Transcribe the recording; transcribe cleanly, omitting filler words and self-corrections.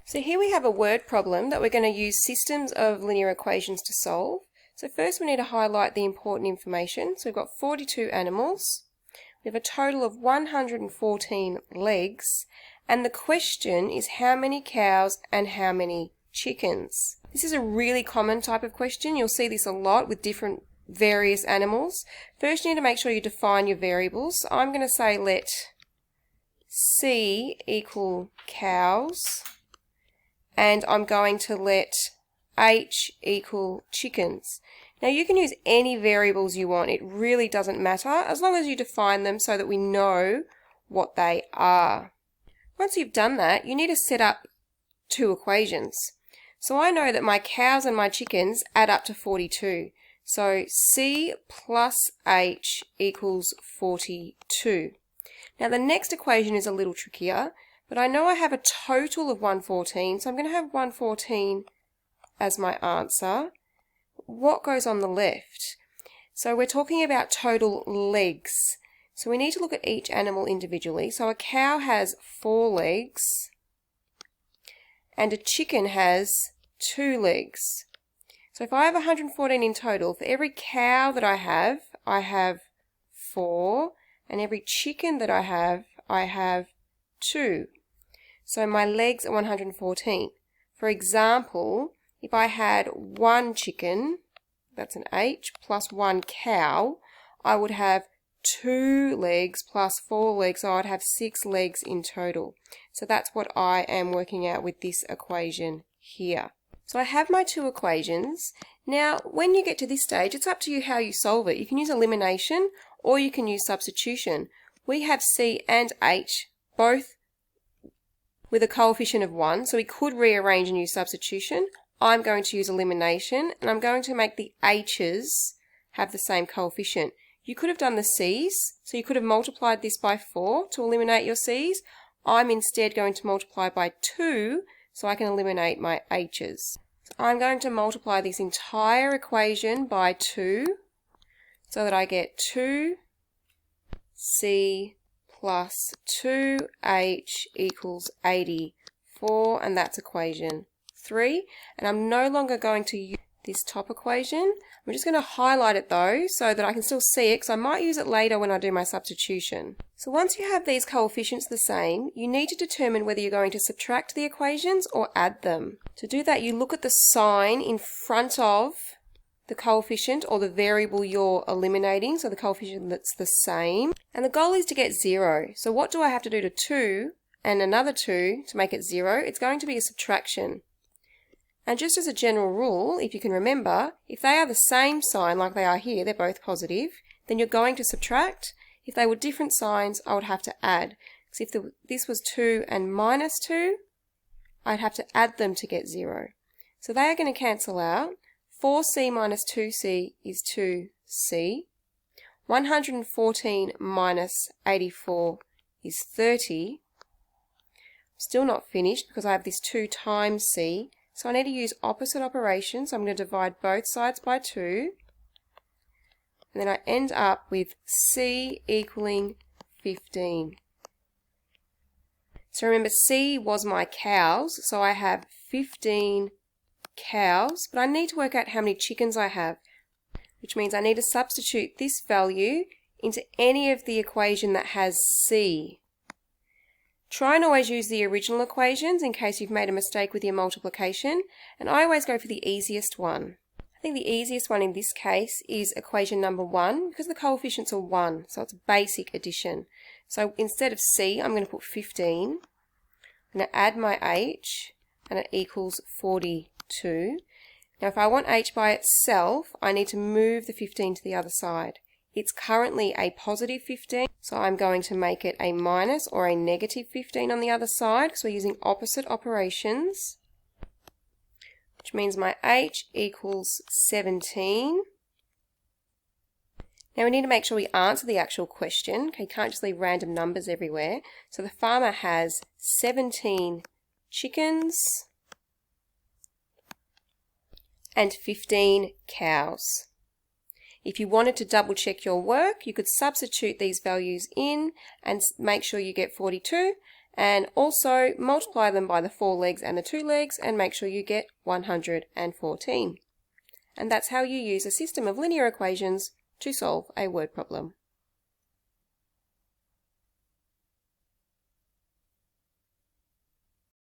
So here we have a word problem that we're going to use systems of linear equations to solve. So first we need to highlight the important information. So we've got 42 animals. We have a total of 114 legs. And the question is how many cows and how many chickens? This is a really common type of question. You'll see this a lot with different various animals. First you need to make sure you define your variables. So I'm going to say let C equal cows. And I'm going to let H equal chickens. Now you can use any variables you want. It really doesn't matter as long as you define them so that we know what they are. Once you've done that, you need to set up two equations. So I know that my cows and my chickens add up to 42. So C plus H equals 42. Now the next equation is a little trickier. But I know I have a total of 114, so I'm going to have 114 as my answer. What goes on the left? So we're talking about total legs. So we need to look at each animal individually. So a cow has 4 legs, and a chicken has 2 legs. So if I have 114 in total, for every cow that I have 4, and every chicken that I have 2. So my legs are 114. For example, if I had 1 chicken, that's an H, plus 1 cow, I would have 2 legs plus 4 legs, so I'd have 6 legs in total. So that's what I am working out with this equation here. So I have my two equations. Now, when you get to this stage, it's up to you how you solve it. You can use elimination or you can use substitution. We have C and H both with a coefficient of 1, so we could rearrange and use substitution. I'm going to use elimination, and I'm going to make the H's have the same coefficient. You could have done the C's, so you could have multiplied this by 4 to eliminate your C's. I'm instead going to multiply by 2, so I can eliminate my H's. So I'm going to multiply this entire equation by 2, so that I get 2C plus 2H equals 84, and that's equation 3. And I'm no longer going to use this top equation. I'm just going to highlight it though so that I can still see it, because I might use it later when I do my substitution. So once you have these coefficients the same, you need to determine whether you're going to subtract the equations or add them. To do that, you look at the sign in front of the coefficient or the variable you're eliminating, so the coefficient that's the same. And the goal is to get 0. So what do I have to do to 2 and another 2 to make it 0? It's going to be a subtraction. And just as a general rule, if you can remember, if they are the same sign like they are here, they're both positive, then you're going to subtract. If they were different signs, I would have to add. Because if this was 2 and minus 2, I'd have to add them to get 0. So they are going to cancel out. 4C minus 2C is 2C. 114 minus 84 is 30. Still not finished because I have this 2 times C. So I need to use opposite operations. So I'm going to divide both sides by 2. And then I end up with C equaling 15. So remember, C was my cows. So I have 15 cows, but I need to work out how many chickens I have, which means I need to substitute this value into any of the equation that has C. Try and always use the original equations in case you've made a mistake with your multiplication, and I always go for the easiest one. I think the easiest one in this case is equation number 1 because the coefficients are 1, so it's basic addition. So instead of C, I'm going to put 15. I'm going to add my H, and it equals 42. Now if I want H by itself, I need to move the 15 to the other side. It's currently a positive 15, so I'm going to make it a minus or a negative 15 on the other side because we're using opposite operations, which means my H equals 17. Now we need to make sure we answer the actual question. Okay, you can't just leave random numbers everywhere. So the farmer has 17 chickens and 15 cows. If you wanted to double check your work, you could substitute these values in and make sure you get 42 And also multiply them by the 4 legs and the 2 legs and make sure you get 114. And that's how you use a system of linear equations to solve a word problem.